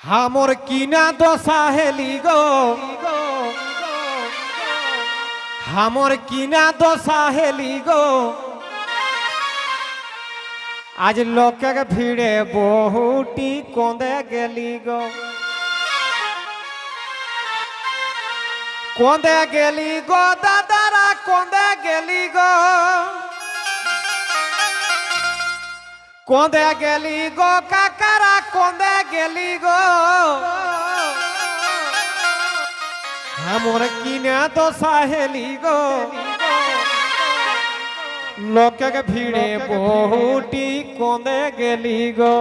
হামর কিনা দশা হেলি গো, হামর কিনা দশা হেলি গো, আজ লোকের ভিড়ে বহুটি কোঁদে গেলি গো, কোঁদে গেলি গো দাদারা কোঁদে গেলি গো, কোঁদে গেলি গো কাকারা কোঁদে গেলি গো, হামর কিনা দশা হেলি গো, লোকের ভিড়ে বহুটি কোঁদে গেলি গো।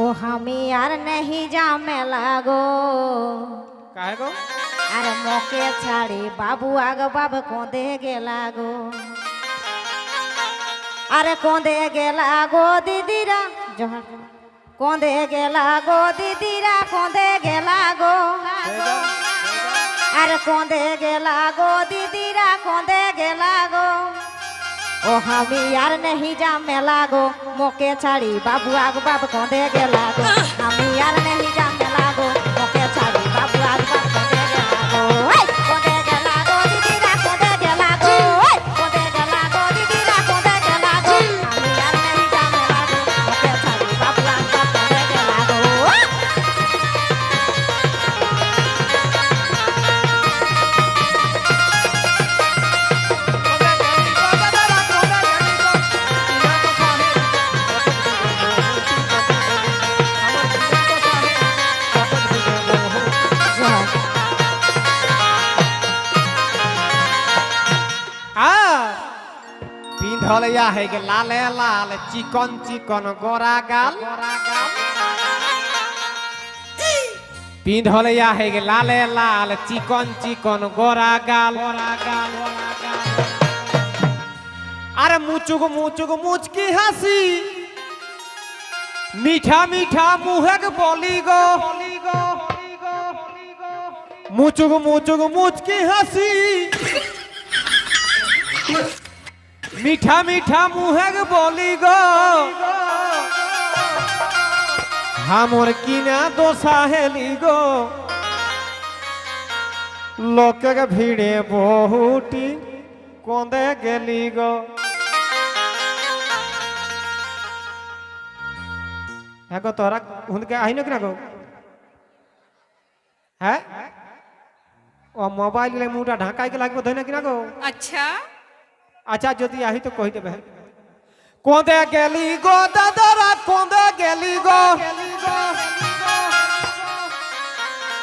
ओ हमी यार नहीं जामे लागो काहे गो? अरे मोके छाड़ी बाबू आग बाब कोंदे गे लागो, अरे कोंदे गे लागो दीदीरा जोहर कोंदे गे लागो दीदीरा कोंदे गे लागो, अरे कोंदे गे लागो दीदीरा कोंदे गे लागो। ओ हमी यार नहीं जामे लागो मोके छाड़ी बाबू आग बाब कोंदे गे लागो, हमी यार नहीं जामे लागो मोके छाड़ी बाबू आग बाब कोंदे गे लागो, ओए कोंदे गे लागो दीदीरा कोंदे गे लागो, ओए कोंदे गे लागो दीदीरा कोंदे गे लागो, हमी यार नहीं जामे लागो मोके छाड़ी बाबू आग बाब कोंदे गे लागो। पिंधल या है के लाले लाल चिकन चिकन गोरा गाल, पिंधल या है के लाले लाल चिकन चिकन गोरा गाल, अरे मुचुक मुचुक मुचकी हंसी मीठा मीठा मुहक बोली गो, मुचुक मुचुक मुचकी हंसी मीठा मीठा मुहक बोली गो, हमर किना दोसा हेली गो, लोकेर ভিড়ে বহুটি কোঁদে গেলি গো। হ্যাঁ গো তোরা হুনকে আহিনো কিনা গো? হ্যাঁ ও মোবাইল মুটা ঢাকাইকে লাগবে ধইনা কিনা গো? अच्छा अच्छा যদি আহি তো কই দেবে। কোঁদে গেলি গো দাদারা কোঁদে গেলি গো,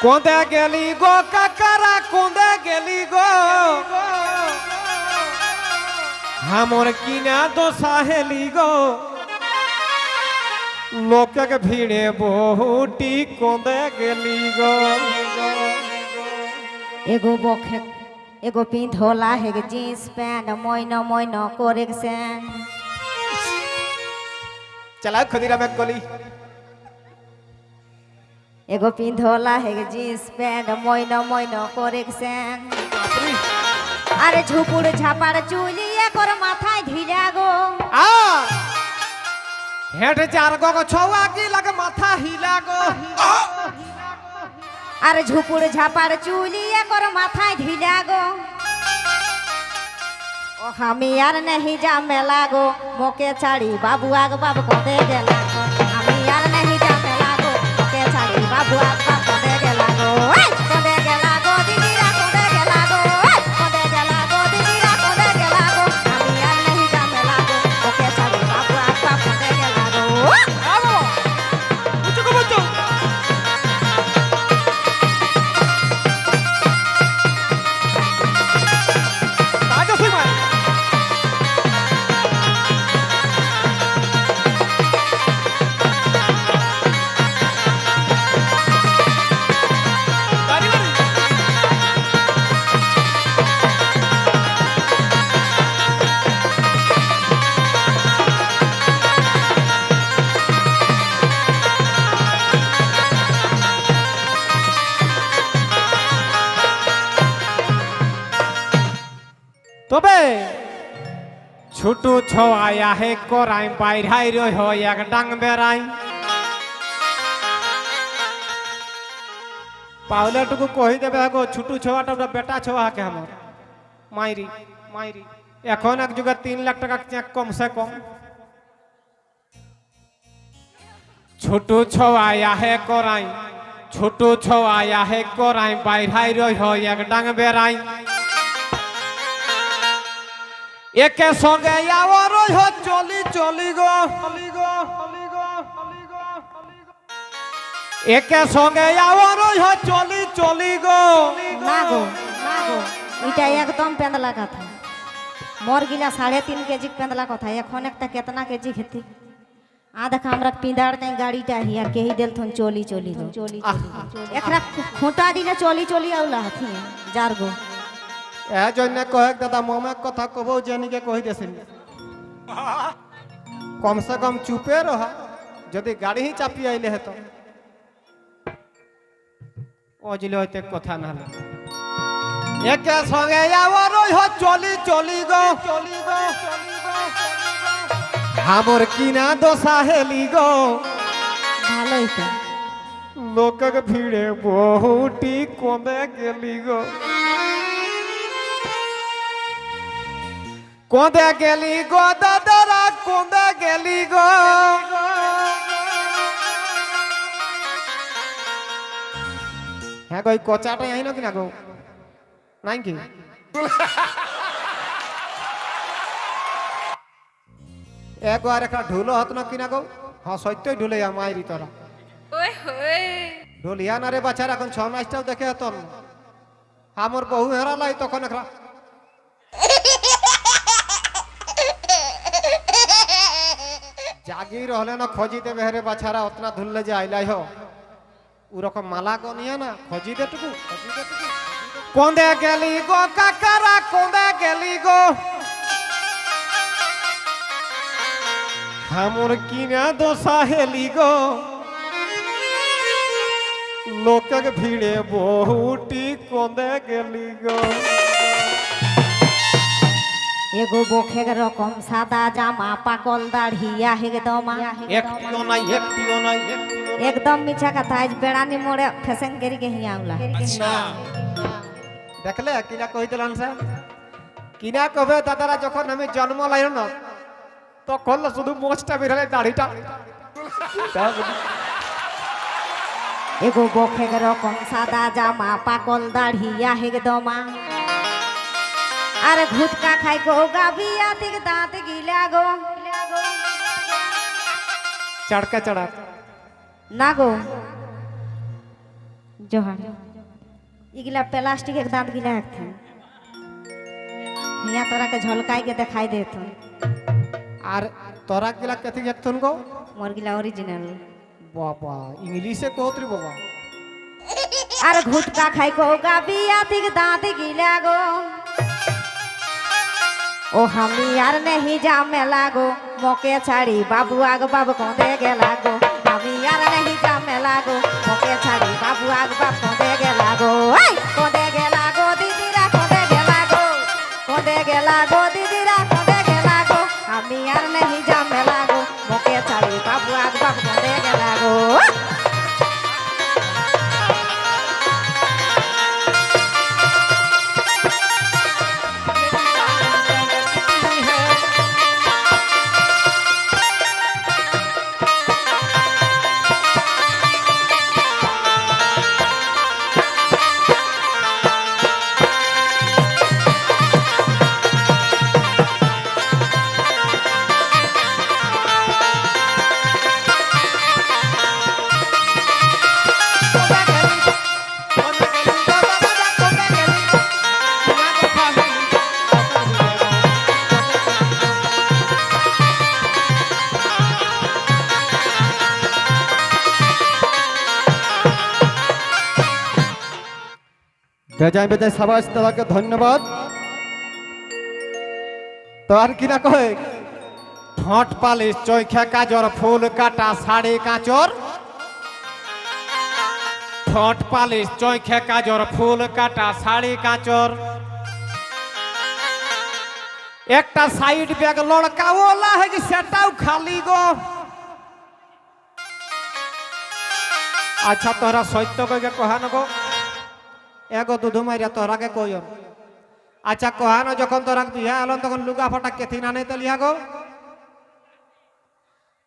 কোঁদে গেলি গো কাকারা কোঁদে গেলি গো, হামর কিনা দশা হেলি গো, লোকের ভিড়ে বহুটি কোঁদে গেলি গো। एगो बोखे एगो पिंधोला है जींस पैंट मोइनो मोइनो कोरेक्शन, चला खुदीरा में गोली एगो पिंधोला है जींस पैंट मोइनो मोइनो कोरेक्शन, अरे झुपुड़ झापाड़ चुली एकर माथाय ढिला गो, आ हेठ चार गो छौआ की लग माथा हिला गो, अरे झुपुड़ झापाड़ चुली एकर माथाय ढिला गो। ओ हमी यार नहीं जामे लागो मोके छाड़ी बाबू आग बाब कोंदे गे लागो, हमी यार नहीं जामे लागो मोके छाड़ी बाबू आग बाब कोंदे गे लागो, ओए कोंदे गे लागो दीदीरा कोंदे गे लागो, ओए कोंदे गे लागो दीदीरा कोंदे गे लागो, हमी यार नहीं जामे लागो मोके छाड़ी बाबू आग बाब कोंदे गे लागो। आओ मुचो को मुचो आजा सुई मार बारी बारी তবে ছুটু ছোয়া হে করাই বাইরাই রই হয় এক ডাং বেড়াই পাউলেটুকু কহি দেবে গো ছুটু ছোয়াটা ওটা বেটা ছোয়া কে আমার মাইরি মাইরি এখন এক যুগে 3 লাখ টাকা চেক কমসে কম ছোটু ছোয়া হে করাই ছোটু ছোয়া হে করাই বাইরাই রই হয় এক ডাং বেড়াই একে সঙ্গে আওয়ার চলি চলি গো একে সঙ্গে আওয়ার চলি চলি গো না গো না গো এটা একদম পেঁদলা কথা মোর গিলা 3.5 কেজি পেঁদলা কথা এখন একটা কেतना কেজি খেতি आ देखा हमरा पिंदार तई गाड़ीटा हिया केही देल थन चोली चोली दो चोली एकरा खोटा दिने चोली चोली आउला हथी जार गो এ জন্য কয়েক দাদা মমে কথা কব জেনিকে কই দেছিন কমসে কম চুপে রহা যদি গাড়ি হি চাপি আইলে হেতো অজিলে হইতে কথা না হলে একে সঙ্গে আওয়ার চলি চলি গো আমার কিনা দশা হেলি গো ভালোই তো লোকক ভিড়ে বহুটি কমে গেলি গো কোঁদে গেলি গো দাদারা কোঁদে গেলি গো হ্যাঁ গো কচাটা আইনো কিনা গো নাই কি একবার একটা ঢোলো হাত না কিনা গো হ্যাঁ সত্যই ঢুলে মাইরি তোরা ঢোলিয়া না রে বাচ্চারা এখন 6 মাসটাও দেখে হতন আমার বহু হেরালাই তখন একটা জাগি রহলে না খোঁজি দেবে হেরে বাছারা অতনা ধুললে যে আইলাই হো ওরকম মালা গনিয়া না খোঁজি দে টুকু কোঁদে গেলি গো কাকারা কোঁদে গেলি গো আমার কিনা দশা হেলি গো লোকের ভিড়ে বহুটি কোঁদে গেলি গো एगो बोखे रकम सादा जामा पाकल दाढ़िया एकदम একটিও নাই একটিও নাই एकदम मिछा कथा आज बेड़ानी मोड़े फैशन करी के हिया आउला না দেখলে কিনা কই দিলাম স্যার কিনা কবে দাদারা যখন আমি জন্ম লাইল না তখন শুধু মোচটা বেরলে দাড়িটা एगो बोखे रकम सादा जामा पाकल दाढ़िया एकदम अरे घुटका खाई को गाबिया तिक दांत गिला गो चढ़का चढ़ा ना गो जोहर इगला प्लास्टिक एक दांत गिला थे हिया तोरा के झलकाई के दिखाई देत আর তোরা গিলা কেথি দেখতুন গো मोर गिला ओरिजिनल বাবা ইংলিশে কোত্রি বাবা अरे घुटका खाई को गाबिया तिक दांत गिला गो ओ हमी यार नहीं जामे लागो मोके छाड़ी बाबू आग बाब कोंदे गे लागो हमी यार नहीं जामे लागो मोके छाड़ी बाबू आग बाब कोंदे गे लागो कोंदे गे लागो दीदीरा कोंदे गे लागो कोंदे गे लागो दीदीरा कोंदे गे लागो हमी यार नहीं जामे लागो मोके छाड़ी बाबू आग बाब कोंदे गे लागो বেজায় বেজায় সবাই দাদাকে ধন্যবাদ তো আর কিনা কয় ঠোঁট পালিশ চৈখা কাজর ফুল কাটা শাড়ি কাঁচর ঠোঁট পালিশ চৈখা কাজর ফুল কাটা শাড়ি কাঁচর একটা সাইড ব্যাগ লড়কাওয়ালা है कि সেটাও খালি গো। আচ্ছা তোরা সত্য কইকে কহান গো এগো দুধু মাইরা তোরাকে কইন। আচ্ছা কহানো যখন তোরা বিয়া হলো তখন লুগা ফাটা কেথি না নেই লিয়া গো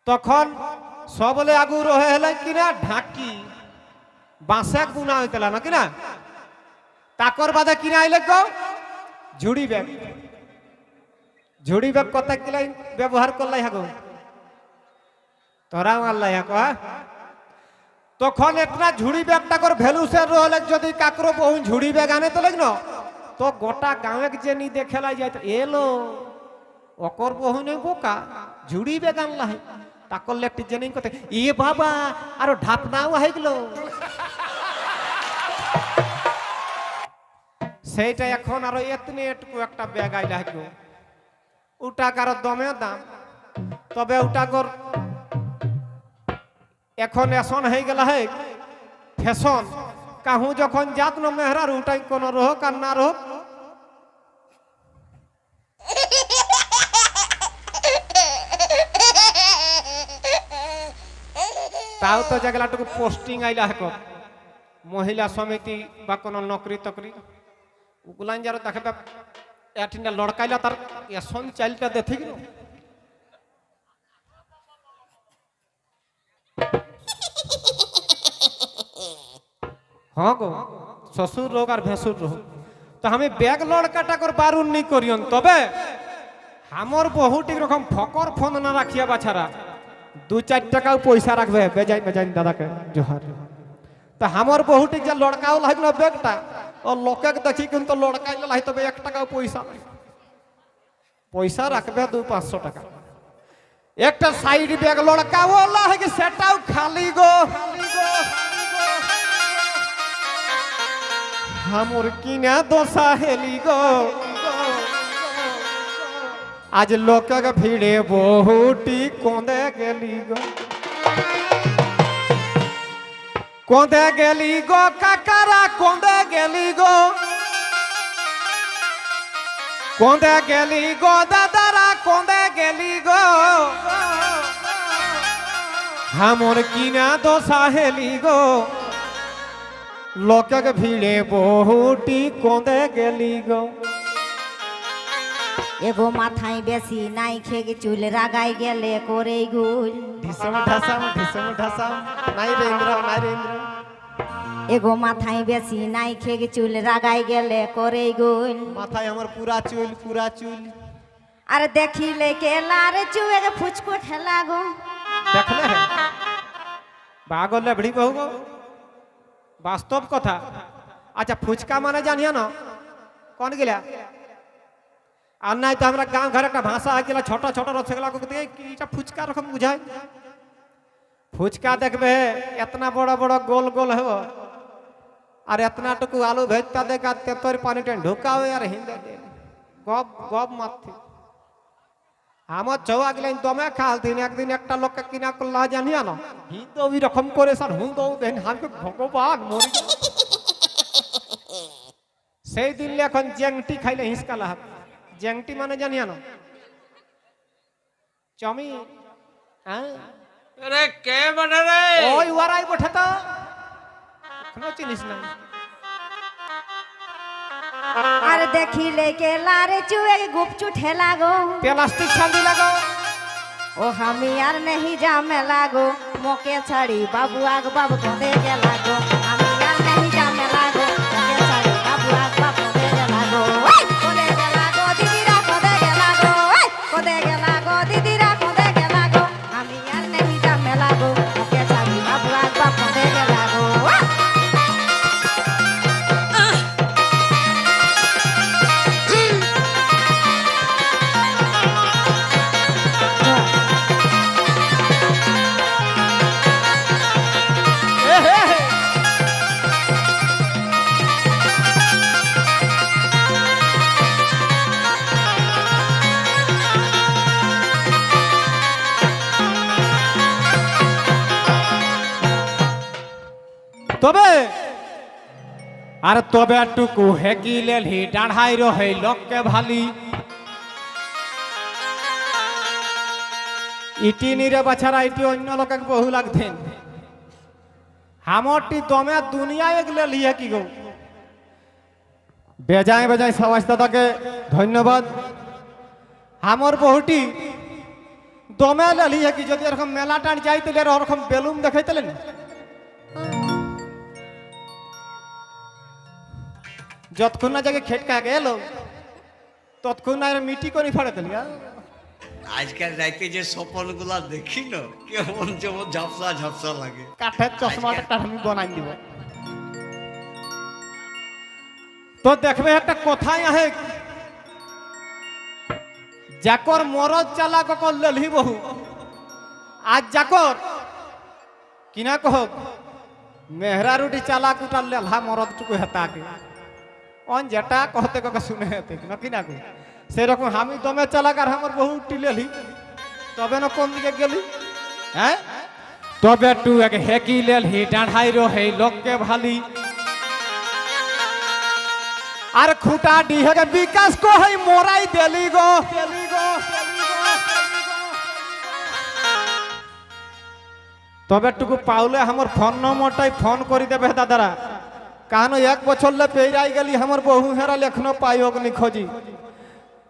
তখন সবলে আগু রহে হলে কিনা ঢাকি বাঁশে গুনা হইতলা না কিনা তাকর বাদে কিনা আইলে গো ঝুড়ি ব্যাগ। ঝুড়ি ব্যাগ কত কিলাই ব্যবহার করলাই হাগো তোরা আল্লাহ হাগো। তখন একটা ঝুড়ি ব্যাগটা করে ভ্যালুসের রহলে যদি কাকরো বহু ঝুড়ি ব্যাগ আনে তো লাগন তো গোটা গাঁয়ে যে নি দেখেলাই যাইত এলো অকর বহু নেই বোকা ঝুড়ি ব্যাগ আনলা হয় তা করলে একটি জেনে কথা এ বাবা আরো ঢাপনাও হয়ে গেল। সেইটা এখন আরো এতনে এটুকু একটা ব্যাগ আইলা গো ওটা কারো দমে দাম তবে ওটা কর এখন এসন হয়ে গেল হে ফ্যাশন কাহু যখন যাত ন মেহরার ওটাই কোন রোহ আর না রোহ তাও তো যেগুলাটুকু পোস্টিং আইলা হেক মহিলা সমিতি বা কোন নকরি তকরি ওগুলান যারা দেখবে এটিনা লড়কাইলা তার এসন চাইলটা দেখি গেল हाँ गो ससुर रोग और भैंसुर रोग तो हमें बैग लड़काटा कर बारुन नहीं करियन तबे हमर बहुटी रकम फकर फोन ना रखिया बाछारा दू चार टाका पैसा रखबे बेजाई बेजाई दादा के जोहार तो हमर बहुटी जे लड़काओ लागल बैगटा और लोके देखी किंतु लड़काइल लाई तबे 1 टाका पैसा पैसा रखबे 200-500 टाका একটা সাইড ব্যাগ লড়কাও লাগে সেটাও খালি গো हमर किना दोसा हेली गो आज लोक भिड़े बहुटी कोंदे गेली गो काकारा कोंदे गेली गो दादारा कोंदे गेली गो हमर किना दोसा हेली गो लोक भिड़े बहुटी कोंदे गेली गो एगो माथाई बेसी नाई खेगे चूल रागाई गेले करे गुल ढिसम ढसम नाई रेंद्र एगो माथाई बेसी नाई खेगे चूल रागाई गेले करे गुल माथाय हमर पूरा चूल अरे देखी ले के लारे चुए के फुचको ठेला गो देखले है बागल लेबड़ी बहु गो वास्तव कथा। अच्छा फुचका माने जानिया ना कौन गिला আর নাই তো আমরা গাঁও ঘরে একটা ভাষা আছে ছোট ছোট রসগোল্লা এটা ফুচকা রকম বুঝায় ফুচকা দেখবে এতনা বড় বড় গোল গোল হব আর এতনাটুকু আলু ভেজতা দেখা তেতর পানিটা ঢুকাবে আর হিন্দে গপ গপ মারতে আমার চৌয়া গেলেন দমে খাল দিন একদিন একটা লোককে কিনা করলা জানিয়া না হিন্দু ওই রকম করে স্যার হুন্দু দেন আমি ভগবান মরি সেই দিন এখন জেংটি খাইলে হিসকালা হাত জেংটি মানে জানিয়া না চমি अरे के बने रे ওই ওরাই বঠে তো এখনো চিনিস না अरे देखी ले के लारे चुए के गुपचू ठेला गो প্লাস্টিক ছান্দি লাগো ओ हम यार नहीं जामे लागो मोके छड़ी बाबू आग बाबू कोंदे के लागो हम यार नहीं जामे लागो मोके छड़ी बाबू आग बाबू कोंदे के लागो ओए कोंदे के लागो दीदीरा कोंदे के लागो ओए कोंदे के लागो दीदीरा कोंदे के लागो हम यार नहीं जामे लागो मोके छड़ी बाबू आग बाबू कोंदे के लागो তবে আর তবে টুকু হেকি লেলহি ডাঢ়াই রহে লোককে ভালি ইটি নিরে বাছারা ইটি অন্য লোক বহু লাগতেন হামরটি দমে দুনিয়ায় এগুলো লিয়ে কি গো বেজায় বেজায় সবাই দাদাকে ধন্যবাদ আমার বহুটি দমে লিয়ে কি যদি এরকম মেলা টান যাইতেলে ওরকম বেলুন দেখাইতেলেন যতক্ষণ না জায়গায় খেটকা গেল ততক্ষণ না মিটি করে ফাড়ে দিলি আজকাল রাইতে যে স্বপনগুলা দেখি না কেমন যেমন ঝাপসা ঝাপসা লাগে কাঠের চশমাটা আমি বানাই দিব তো দেখবে একটা কথাই আহে যাকর মরদ চালা ককর লেলহি বহু আজ যাকর কিনা কহ মেহরা রুটি চালা কুটার লেলহা মরদ টুকু হেতাকে অন যেটা কহতে ককে শুনে হেতে না কিনা কো সেরকম আমি দমে চালাক আর আমার বহু টিলেলি তবে না কোন দিকে গেলি হ্যাঁ তবে টু এক হেকি লেলহি ডাঁড়াই রহে লোককে ভালি আর খুঁটা ডিহেকে বিকাশ কো হই মোরাই দেলি গো তবে টুকু পাউলে আমার ফোন নম্বরটাই ফোন করে দেবে দাদারা কারণ এক বছর লে পেরাই গেলি আমার বহু হেরা লেখনো পাই অগ্নি খোঁজি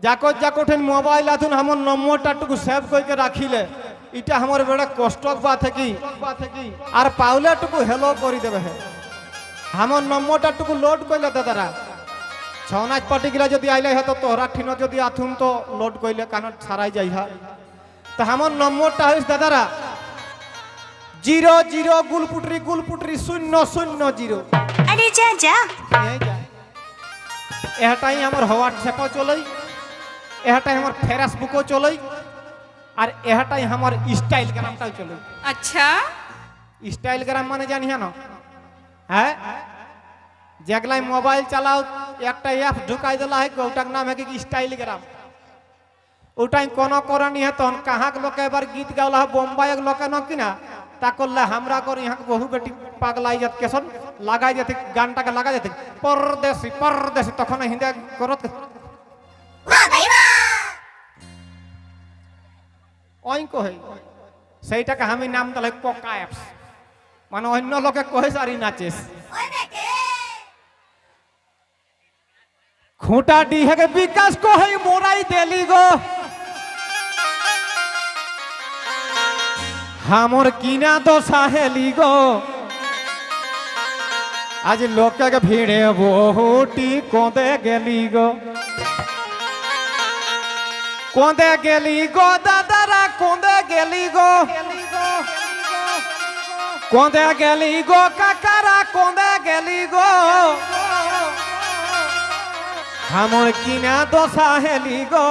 যাকত যাকঠেন মোবাইল আতুন আমার নম্বরটা টুকু সেভ করে রাখিলে এটা আমার বড় কষ্ট বা থাকি আর পাউলে টুকু হেলো করে দেবে আমার নম্বরটা টুকু লোড করলে দাদারা ছনাজ পার্টিগুলা যদি আইলে হতো তোহরা ঠিন যদি আথুন তো লোড করলে কারণ সারাই যাই হা তো আমার নম্বরটা হইস দাদারা 00 গুলপুটরি 000 আরে যা যা এটাই আমার হোয়াটসঅ্যাপও চলই এটাই আমার ফেসবুকও চলই আর এটাই আমার ইনস্টাগ্রামটাও চলই আচ্ছা ইনস্টাগ্রাম মানে জানি না হ্যাঁ যেগুলাই মোবাইল চালাও একটা অ্যাপ ঢুকাই দিলা হয় ওটার নাম है कि ইনস্টাগ্রাম ওটাই কোন করনি है तहन कहाँ के लोग एबार गीत गावला बम्बई के लोग न कि ना ता करले हमरा कर यहाँ के बहु बेटी पागलाई जात केसन लगाई जाते गानटा के लगा जाते परदेसी तखन हिंदी करत ওই কহে সেইটাকে আমি নাম দিলে কোকা অ্যাপস মানে অন্য লোকে কহে সারি নাচেস খুঁটা ডিহেকে বিকাশ কহে মোরাই দেলি গো হামর কিনা দশা হেলি গো আজ লোকে ভিড়ে বহুটি কোঁদে গেলি গো কোঁদে গেলি গো দাদারা কোঁদে গেলি গো কোঁদে গেলি গো কাকারা কোঁদে গেলি গো হামর কিনা দশা হেলি গো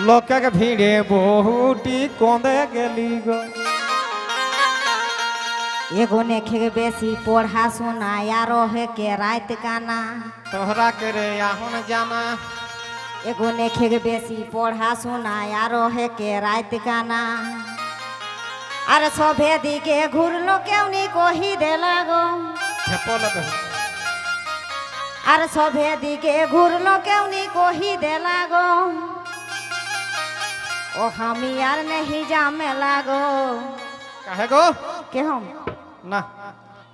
লোকে ভিড়ে বহুটি কোঁদে গেলি গো एगो ने खे बेसी पढ़ा सुना यारो है के रात काना तोहरा के रे आहन जाना एगो ने खे बेसी पढ़ा सुना यारो है के रात काना अरे सभे दिके घुरलो केउनी कोही देला गो ठेपल बे अरे सभे दिके घुरलो केउनी कोही देला गो ओ हमी यार नहीं जामे लागो काहे गो के हम না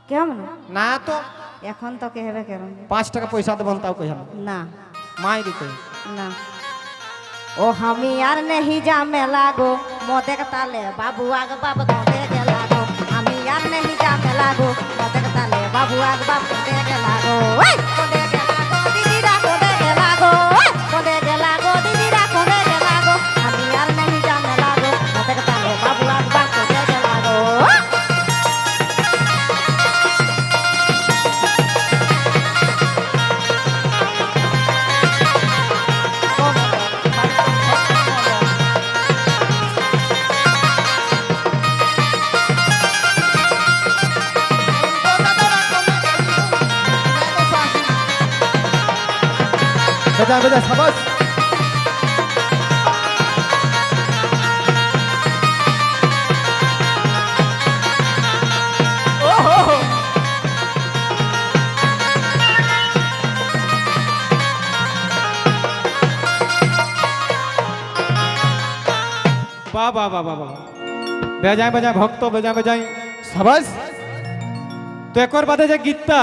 के हम না তো এখন তো কেহবে কেরম 5 টাকা পয়সা দেবন তাও কইলাম না মাই দিতে না ओ हमी यार नहीं जामे लागो मोदे के ताले बाबू आग बाप कोदे के लागो हमी यार नहीं जामे लागो मोदे के ताले बाबू आग बाप कोदे के लागो ओए कोदे के लागो दीदी रा कोदे के लागो ओए कोदे के लागो दीदी रा कोदे के लागो हमी यार नहीं जामे लागो मोदे के ताले बाबू आग बाप कोदे के लागो বেজা বেজা সাবাস ওহো বাহ বাহ বাহ বাহ বাহ বেজায় বেজায় ভক্ত বেজায় বেজায় সাবাস তো একর বাদে যে গীতটা